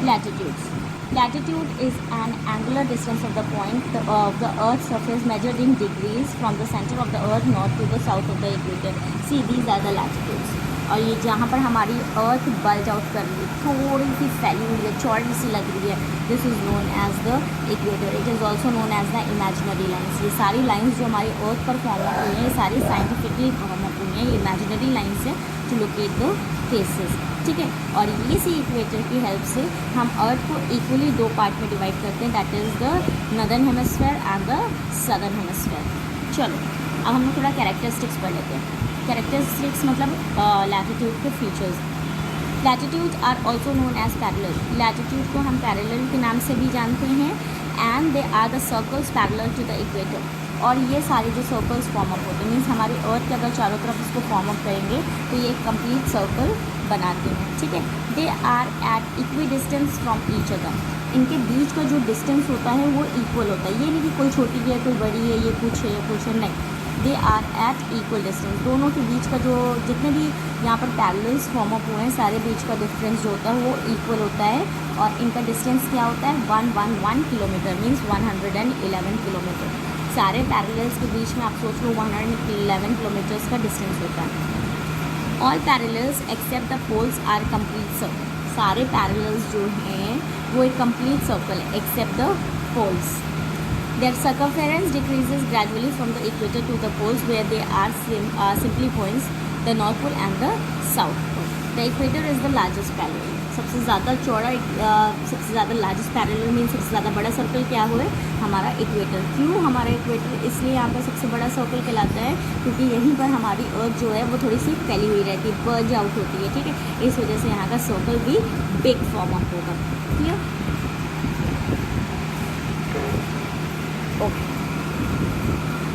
Latitudes. Latitude is an angular distance of the point of the Earth's surface measured in degrees from the center of the Earth north to the south of the equator. See, these are the latitudes. और ये जहाँ पर हमारी अर्थ bulge out कर रही है, थोड़ी सी फैली हुई है, चौड़ी सी लग रही है, this is known as the equator. It is also known as the imaginary lines. ये सारी लाइन्स जो हमारी अर्थ पर फॉर्म अप हुई हैं, ये सारी साइंटिफिकली फॉर्म अप हुई हैं. ये इमेजिनरी लाइन्स है टू लोकेट द प्लेसेस. ठीक है. और ये सी इक्वेटर की हेल्प से हम अर्थ को इक्वली दो पार्ट में डिवाइड करते हैं, that is the northern hemisphere and the southern hemisphere. चलो अब हम लोग थोड़ा कैरेक्टरिस्टिक्स पढ़ लेते हैं. कैरेक्टरिस्टिक्स मतलब लैटिट्यूड के features. Latitude are also known as parallel. Latitude को हम पैरेलल के नाम से भी जानते हैं. And they are the circles parallel to the equator. और ये सारे जो सर्कल्स फॉर्म अप होते हैं, मीन्स हमारी अर्थ के अगर चारों तरफ इसको फॉर्म अप करेंगे तो ये एक कंप्लीट सर्कल बनाते हैं. ठीक है. They are at equidistance from each other. इनके बीच का जो डिस्टेंस होता है वो इक्वल होता है. ये नहीं कि कोई छोटी है कोई बड़ी है, ये कुछ है या कुछ है, नहीं. They are at equal distance. दोनों के बीच का जो जितने भी यहाँ पर पैरेलल्स फॉर्म अप हुए हैं, सारे बीच का डिफरेंस जो होता है वो इक्वल होता है. और इनका डिस्टेंस क्या होता है? 111 किलोमीटर, मीन्स 111 किलोमीटर. सारे पैरेलल्स के बीच में आप सोच लो 111 किलोमीटर्स का डिस्टेंस होता है. All parallels except the poles are complete circle. सारे पैरेलल्स जो हैं वो एक कंप्लीट सर्कल है except the poles. Their circumference decreases gradually from the equator to the poles where they are simply points, the North Pole and the South Pole. The equator is the largest parallel. सबसे ज़्यादा चौड़ा सबसे ज़्यादा largest parallel mean सबसे ज़्यादा बड़ा circle क्या हुआ है? हमारा इक्वेटर. क्यों हमारा इक्वेटर इसलिए यहाँ पर सबसे बड़ा सर्कल कहलाता है क्योंकि यहीं पर हमारी अर्थ जो है वो थोड़ी सी फैली हुई रहती है, बर्ज आउट होती है. ठीक है. इस वजह से यहाँ का सर्कल भी बिग फॉर्म अप होगा. Clear? Okay.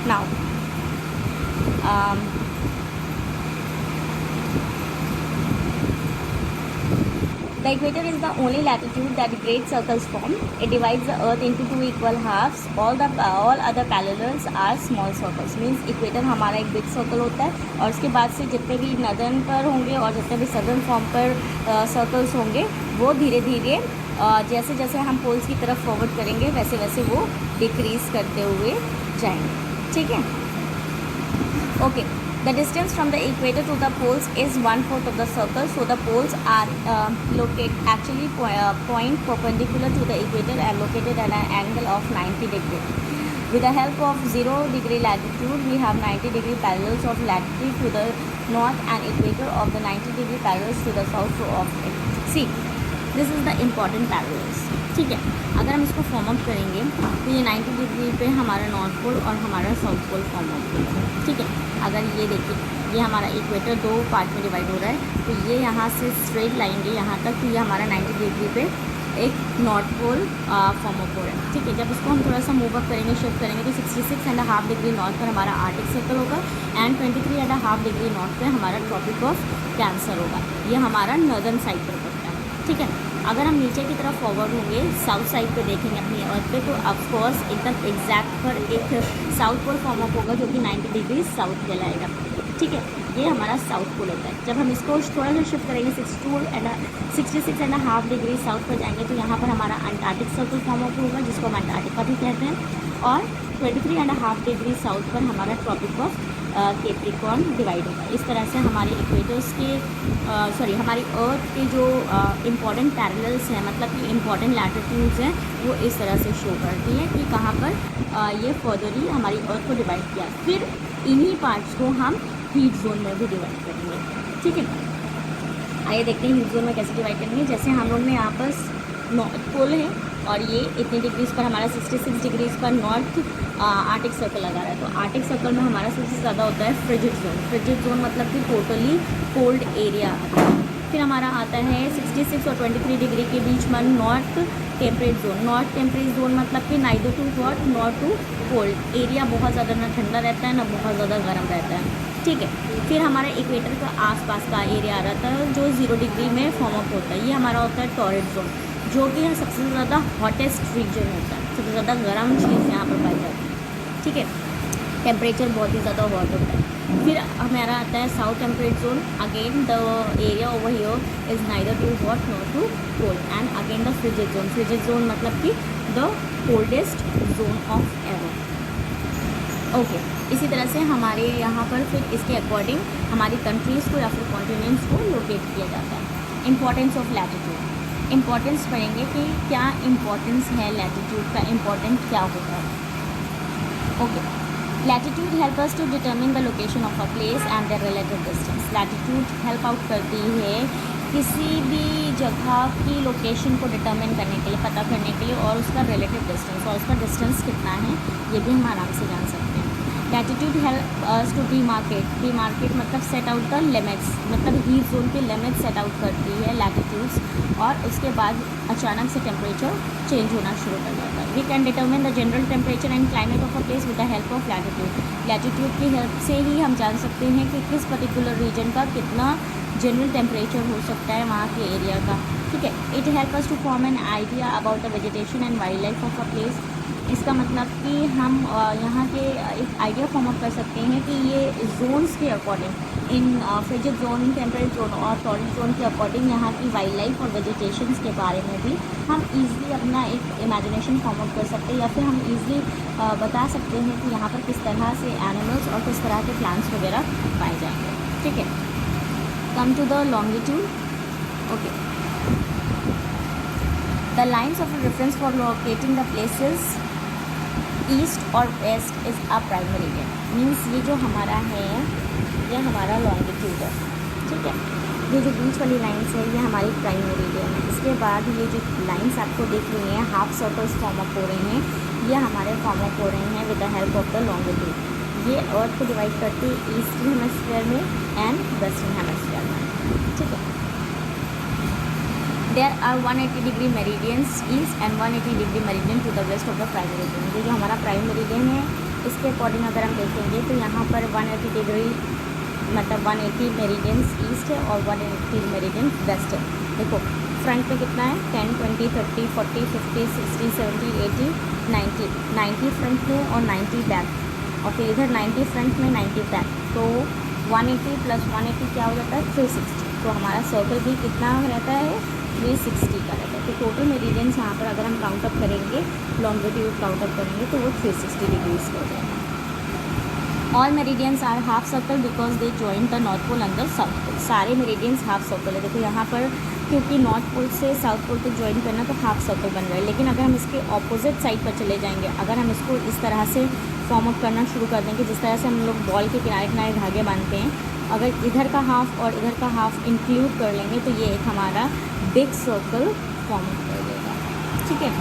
Now, the equator is the only latitude that great circles form. It divides the earth into two equal halves. All other parallels are small circles. Means equator हमारा एक big circle होता है और उसके बाद से जितने भी नदर्न पर होंगे और जितने भी सदर्न फॉर्म पर सर्कल्स होंगे वो धीरे धीरे जैसे जैसे हम पोल्स की तरफ फॉरवर्ड करेंगे वैसे वैसे वो डिक्रीज़ करते हुए जाएंगे. ठीक है. Okay. The distance from the equator to the poles is 1/4 of the circle. So the poles are locate actually point perpendicular to the equator and located at an angle of 90 degree. With the help of 0 degree latitude, we have 90 degree parallels of latitude to the north and equator of the 90 degree parallels to the south of it. See, this is the important parallels. ठीक है. अगर हम इसको form up करेंगे तो ये 90 degree पे हमारा नॉर्थ पोल और हमारा साउथ पोल फॉर्म अप होगा. ठीक है. अगर ये देखिए ये हमारा इक्वेटर दो पार्ट में डिवाइड हो रहा है तो ये यहाँ से स्ट्रेट लाएंगे यहाँ तक तो ये हमारा 90 डिग्री पे एक नॉर्थ पोल फॉर्म अप हो रहा है. ठीक है. जब इसको हम थोड़ा सा मूव अप करेंगे शिफ्ट करेंगे तो 66.5 डिग्री नॉर्थ पर हमारा आर्टिक सर्कल होगा एंड 23.5 डिग्री नॉर्थ पे हमारा ट्रॉपिक ऑफ कैंसर होगा. ये हमारा नॉर्दर्न साइड पर पड़ता है. ठीक है. अगर हम नीचे की तरफ फॉरवर्ड होंगे साउथ साइड पे देखेंगे अपनी अर्थ पे तो ऑफकोर्स एकदम एग्जैक्ट पर एक साउथ पोल फॉर्म अप होगा जो कि 90 डिग्री साउथ कहलाएगा. ठीक है. ये हमारा साउथ पोल होता है. जब हम इसको थोड़ा सा शिफ्ट करेंगे 66.5 डिग्री साउथ पर जाएंगे तो यहाँ पर हमारा अंटार्कटिक सर्कल फॉर्म अप होगा जिसको हम अंटार्कटिका भी कहते हैं. और 23.5 डिग्री साउथ पर हमारा ट्रॉपिक ऑफ कैप्रिकॉर्न डिवाइड होगा. इस तरह से हमारे इक्वेटर्स के हमारी अर्थ के जो इम्पॉर्टेंट पैरेलल्स हैं मतलब कि इम्पॉर्टेंट लैटिट्यूड्स हैं वो इस तरह से शो करती हैं कि कहाँ पर ये फर्दरली हमारी अर्थ को डिवाइड किया. फिर इन्हीं पार्ट्स को हम हीट जोन में भी डिवाइड करेंगे. ठीक है. आइए देखते हैं हीट जोन में कैसे डिवाइड करेंगे. जैसे हम लोग ने यहाँ पर नॉर्थ पोल है और ये इतने डिग्रीज़ पर हमारा 66 डिग्रीज़ पर नॉर्थ आर्टिक सर्कल लगा रहा है. तो आर्टिक सर्कल में हमारा सबसे ज़्यादा होता है फ्रिजिड जोन. फ्रिजिड जोन मतलब कि टोटली कोल्ड एरिया. फिर हमारा आता है 66 और 23 डिग्री के बीच में north temperate zone. North temperate zone मतलब कि neither too hot not too cold. Area बहुत ज़्यादा ना ठंडा रहता है ना बहुत ज़्यादा गर्म रहता है. ठीक है. फिर हमारे इक्वेटर का आसपास का एरिया आ रहता है जो 0 डिग्री में फॉर्म अप होता है. ये हमारा होता है टॉरेट जोन जो कि सबसे ज़्यादा हॉटेस्ट रीजन होता है. सबसे ज़्यादा गर्म चीज़ यहाँ पर पाई जाती है. ठीक है. टेम्परेचर बहुत ही ज़्यादा हॉट होता है. फिर हमारा आता है south temperate zone. Again the area over here is neither too hot not too cold. And again the frigid zone. Frigid zone मतलब कि the coldest zone of ever. Okay, इसी तरह से हमारे यहाँ पर फिर इसके अकॉर्डिंग हमारी कंट्रीज़ को या फिर कॉन्टिनेंट्स को लोकेट किया जाता है. Importance of latitude. इम्पॉर्टेंस पढ़ेंगे कि क्या इम्पॉर्टेंस है लैटिट्यूड का, इम्पॉर्टेंट क्या होता है. Okay, latitude help us to determine the location of a place and the relative distance. Latitude help out करती है किसी भी जगह की लोकेशन को डिटरमिन करने के लिए, पता करने के लिए, और उसका रिलेटिव डिस्टेंस, और उसका डिस्टेंस कितना है ये भी हम आराम से जान सकते हैं. Latitude help us to demarcate. Demarcate मतलब सेट आउट द लिमिट्स, मतलब हीट जोन के लिमिट्स सेट आउट करती है लैटिट्यूड्स, और उसके बाद अचानक से टेम्परेचर चेंज होना शुरू कर जाता है. We can determine the general temperature and climate of a place with the help of latitude. Latitude की हेल्प से ही हम जान सकते हैं कि किस पर्टिकुलर रीजन का कितना जनरल टेम्परेचर हो सकता है वहाँ के एरिया का. ठीक है. It help us to form an idea about the vegetation and wildlife of a place. इसका मतलब कि हम यहाँ के एक आइडिया फॉर्म अप कर सकते हैं कि ये जोन्स के अकॉर्डिंग, इन फ्रिजिड जोन, टेम्परेट जोन और टॉरिड जोन के अकॉर्डिंग यहाँ की वाइल्ड लाइफ और वेजिटेशंस के बारे में भी हम ईज़िली अपना एक इमेजिनेशन फॉर्म अप कर सकते हैं, या फिर हम ईज़िली बता सकते हैं कि यहाँ पर किस तरह से एनिमल्स और किस तरह के प्लांट्स वगैरह पाए जाएंगे. ठीक है. Come to the longitude. Okay, the lines of reference for locating the places east और west is a prime meridian. Means ये जो हमारा है ये हमारा लॉन्गिट्यूड है. ठीक है. ये जो बीच वाली लाइन्स है ये हमारी प्राइम मेरिडियन है. इसके बाद ये जो लाइन्स आपको दिख रही हैं, हाफ सर्कल्स फॉर्म अप हो रहे हैं, ये हमारे फॉर्म अप हो रहे हैं with the help of the longitude. ये अर्थ को डिवाइड करती है ईस्टर्न हेमिस्फीयर में एंड वेस्टर्न हेमिस्फीयर में. ठीक है. There are 180 degree meridians east and 180 degree meridian to the west of the prime meridian. ये जो हमारा प्राइम मेरिडियन है इसके अकॉर्डिंग अगर हम देखेंगे तो यहाँ पर 180 डिग्री मतलब 180 मेरिडियंस ईस्ट है और 180 मेरिडियन वेस्ट है. देखो फ्रंट में कितना है, 10, 20, 30, 40, 50, 60, 70, 80, 90. 90 फ्रंट में और 90 बैक, और फिर इधर 90 फ्रंट में 90 बैक. तो 180 प्लस 180 क्या हो जाता है, 360. तो हमारा सर्कल भी कितना रहता है, 360 का रहता है. तो टोटल मेरिडियंस यहाँ पर अगर हम काउंट अप करेंगे, लॉन्गिट्यूड काउंट अप करेंगे तो वो 360 डिग्रीज हो जाएगा. All meridians are half circle because they join the north pole and the south pole. सारे मेरिडियंस हाफ सर्कल है. देखो यहाँ पर क्योंकि नॉर्थ पोल से साउथ पोल तक ज्वाइन करना तो हाफ सर्कल बन रहा है. लेकिन अगर हम इसके ऑपोजिट साइड पर चले जाएंगे, अगर हम इसको इस तरह से फॉर्म अप करना शुरू कर देंगे जिस तरह से हम लोग बॉल के किनारे किनारे धागे बांधते हैं, अगर इधर का हाफ और इधर का हाफ इंक्लूड कर लेंगे तो ये एक हमारा बिग सर्कल फॉर्म कर देगा. ठीक है.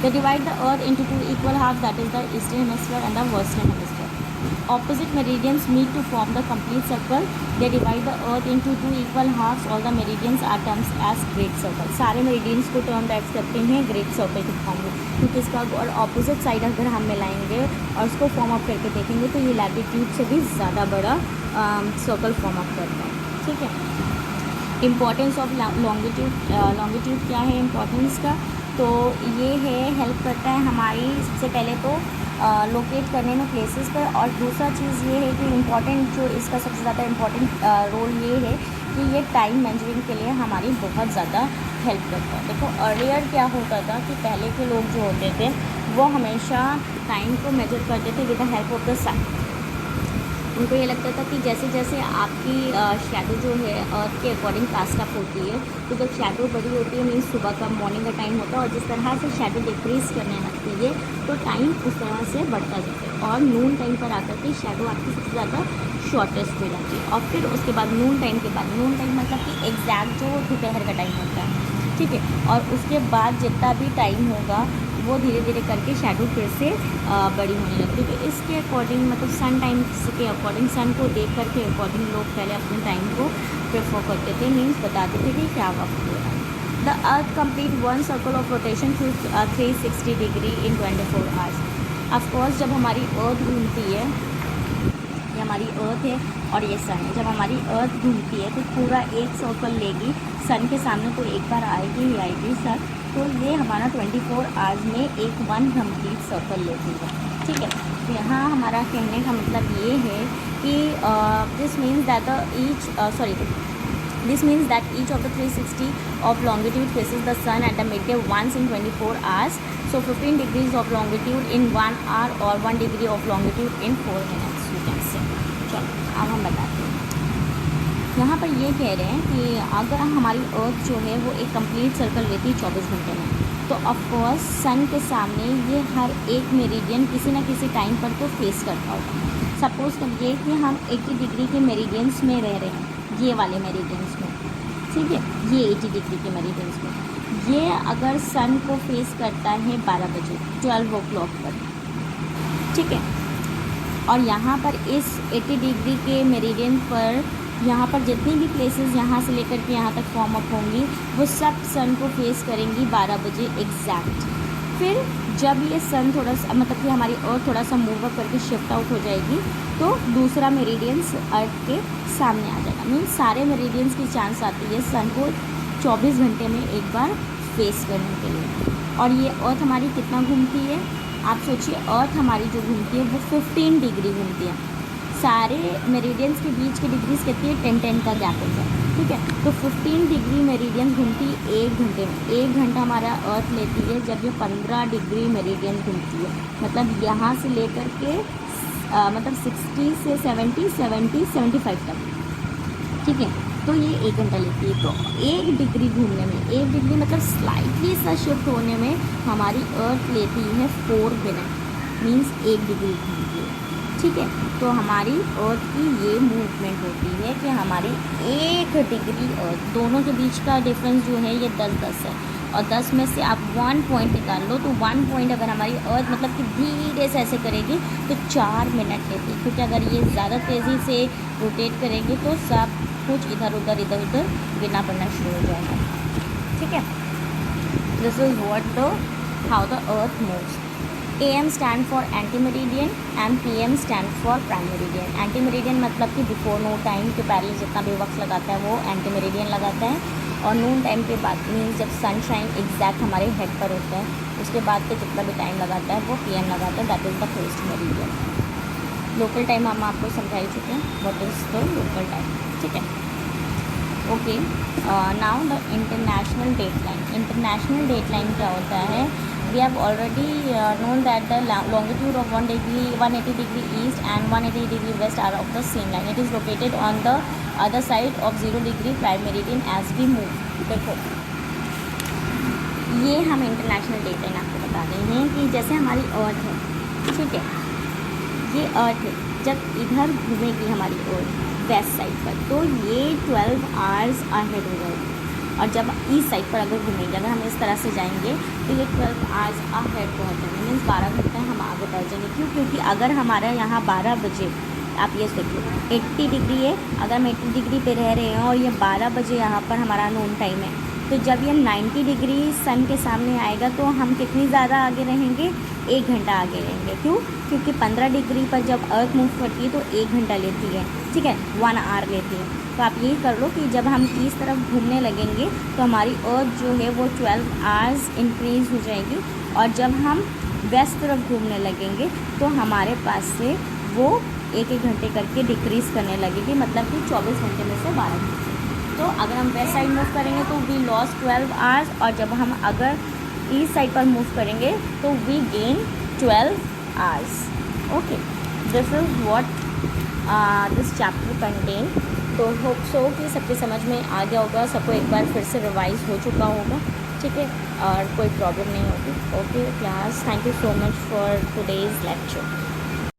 They divide the earth into 2 equal half, that is the eastern hemisphere and the western hemisphere. Opposite meridians meet to form the complete circle. They divide the earth into 2 equal halves. All the meridians are termed as great circle. सारे meridians को term that करते हैं great circle के form में, क्योंकि इसका और opposite side अगर हम मिलाएंगे और उसको फॉर्म अप करके देखेंगे तो ये लैटिट्यूड से भी ज़्यादा बड़ा सर्कल फॉर्म अप करता है. ठीक है. Importance of longitude. लॉन्गिट्यूड क्या है इम्पॉर्टेंस का, तो ये है हेल्प करता है हमारी सबसे पहले तो लोकेट करने में प्लेसेस पर, और दूसरा चीज़ ये है कि इम्पॉर्टेंट जो इसका सबसे ज़्यादा इम्पॉर्टेंट रोल ये है कि ये टाइम मेजरिंग के लिए हमारी बहुत ज़्यादा हेल्प करता है. देखो अर्लियर क्या होता था कि पहले के लोग जो होते थे वो हमेशा टाइम को मेजर करते थे with the help of the sun. उनको ये लगता था कि जैसे जैसे आपकी शैडो जो है अर्थ के अकॉर्डिंग कास्ट अप होती है, तो जब शैडो बड़ी होती है मीन्स सुबह का मॉर्निंग का टाइम होता है, और जिस तरह से शैडो डिक्रीज करने लगती है तो टाइम उस तरह से बढ़ता जाता है, और नून टाइम पर आकर के शैडो आपकी सबसे ज़्यादा शॉर्टेस्ट हो जाती है. और फिर उसके बाद नून टाइम के बाद, नून टाइम मतलब कि एग्जैक्ट जो दोपहर का टाइम होता है. ठीक है. और उसके बाद जितना भी टाइम होगा वो धीरे धीरे करके शैडो फिर से बड़ी होने लगती है. तो इसके अकॉर्डिंग मतलब सन टाइम्स के अकॉर्डिंग, सन को देख कर के अकॉर्डिंग लोग पहले अपने टाइम को प्रेफर करते थे, मीन्स बताते थे कि क्या वक्त हो रहा है. The earth complete one circle of rotation through 360 degree in 24 hours. Of course जब हमारी अर्थ घूमती है, ये हमारी अर्थ है और ये सन है, जब हमारी अर्थ घूमती है तो पूरा एक सर्कल लेगी, सन के सामने तो एक बार आएगी ही आएगी सन, तो ये हमारा 24 आवर्स में एक वन कंप्लीट सर्कल लेती है. ठीक है। तो यहाँ हमारा कहने का मतलब ये है कि this means that this means that each of the 360 of longitude faces the sun at the midday once in 24 hours. So 15 degrees of longitude in 1 hour or 1 degree of longitude in 4 minutes you can say. चलो अब हम बताते हैं। यहाँ पर ये कह रहे हैं कि अगर हमारी अर्थ जो है वो एक कंप्लीट सर्कल लेती है 24 घंटे में, तो ऑफकोर्स सन के सामने ये हर एक मेरिडियन किसी ना किसी टाइम पर तो फेस करता होगा। सपोज़ करिए कि हम 80 डिग्री के मेरिडियंस में रह रहे हैं, ये वाले मेरिडियंस में, ठीक है, ये 80 डिग्री के मेरिडियंस में। ये अगर सन को फेस करता है 12 बजे 12 o'clock पर, ठीक है, और यहाँ पर इस 80 डिग्री के मेरिडियन पर यहाँ पर जितनी भी प्लेसेस यहाँ से लेकर के यहाँ तक फॉर्म अप होंगी वो सब सन को फेस करेंगी 12 बजे एग्जैक्ट। फिर जब ये सन थोड़ा सा मतलब कि हमारी अर्थ थोड़ा सा मूव अप करके शिफ्ट आउट हो जाएगी तो दूसरा मेरिडियंस अर्थ के सामने आ जाएगा। मीन्स सारे मेरिडियंस की चांस आती है सन को 24 घंटे में एक बार फेस करने के लिए। और ये अर्थ हमारी कितना घूमती है, आप सोचिए, अर्थ हमारी जो घूमती है वो 15 डिग्री घूमती है। सारे मेरिडियंस के बीच की डिग्रीज कितनी है, 10-10 का गैप होता है, ठीक है। तो 15 डिग्री मेरिडियन घूमती है 1 घंटे में। 1 घंटा हमारा अर्थ लेती है जब ये 15 डिग्री मेरिडियन घूमती है। मतलब यहाँ से लेकर के मतलब 60 से 75 तक, ठीक है। तो ये 1 घंटा लेती है। तो 1 डिग्री घूमने में, 1 डिग्री मतलब स्लाइटली सा शिफ्ट होने में हमारी अर्थ लेती है 4 मिनट, मीन्स 1 डिग्री घूमती है, ठीक है। तो हमारी अर्थ की ये मूवमेंट होती है कि हमारी 1 डिग्री अर्थ, दोनों के बीच का डिफरेंस जो है ये 10-10 है, और 10 में से आप 1 पॉइंट निकाल लो, तो 1 पॉइंट अगर हमारी अर्थ मतलब कि धीरे से ऐसे करेगी तो 4 मिनट लेती है, क्योंकि अगर ये ज़्यादा तेज़ी से रोटेट करेगी तो सब कुछ इधर उधर गिरना पड़ना शुरू हो जाएगा, ठीक है। This is what the how the earth moves. AM stand for anti meridian and PM stand for prime meridian. Anti meridian मतलब कि बिफोर नो टाइम के पहले जितना भी वक्त लगाता है वो एंटी मेरिडियन लगाता है, और नून टाइम के बाद मीन्स जब सनशाइन एग्जैक्ट हमारे हेड पर होता है उसके बाद के जितना भी टाइम लगाता है वो PM लगाता है, that is the first meridian. Local time हम आपको समझा ही चुके हैं, what is the local time, ठीक है। Okay, now the international date line. International date line क्या होता है? We have already known that the longitude of 180 degree east and 180 degree west are of the same line. It is located on the other side of 0 degree prime meridian as we move. देखो, ये हम international date line आपको बता रहे हैं कि जैसे हमारी अर्थ है, ठीक है, ये अर्थ है, जब इधर घूमेगी हमारी अर्थ वेस्ट साइड पर तो ये 12 आवर्स अहेड हो जाएगी, और जब ईस्ट साइड पर अगर घूमेंगे, अगर हम इस तरह से जाएंगे तो ये 12 आवर्स अहेड पहुँच जाएंगे, मीन्स 12 घंटे हम आगे बढ़ जाएंगे। क्यों? क्योंकि अगर हमारा यहाँ 12 बजे, आप ये देखिए 80 डिग्री है, अगर हम 80 डिग्री पे रह रहे हैं और ये 12 बजे यहाँ पर हमारा नून टाइम है, तो जब ये 90 डिग्री सन के सामने आएगा तो हम कितनी ज़्यादा आगे रहेंगे, 1 घंटा आगे रहेंगे। क्यों? क्योंकि 15 डिग्री पर जब अर्थ मूव करती है तो 1 घंटा लेती है, ठीक है, 1 आवर लेती है। तो आप यही कर लो कि जब हम इस तरफ घूमने लगेंगे तो हमारी अर्थ जो है वो 12 आवर्स इंक्रीज़ हो जाएगी, और जब हम वेस्ट तरफ घूमने लगेंगे तो हमारे पास से वो 1-1 घंटे करके डिक्रीज़ करने लगेगी, मतलब कि 24 घंटे में से 12 घंटे। तो अगर हम वेस्ट साइड मूव करेंगे तो वी लॉस 12 आवर्स, और जब हम अगर ईस्ट साइड पर मूव करेंगे तो we gain 12 hours. Okay, this is what this chapter content. तो होप सो कि सबके समझ में आ गया होगा, सबको एक बार फिर से रिवाइज हो चुका होगा, ठीक है, और कोई प्रॉब्लम नहीं होगी। Okay class, thank you so much for today's lecture.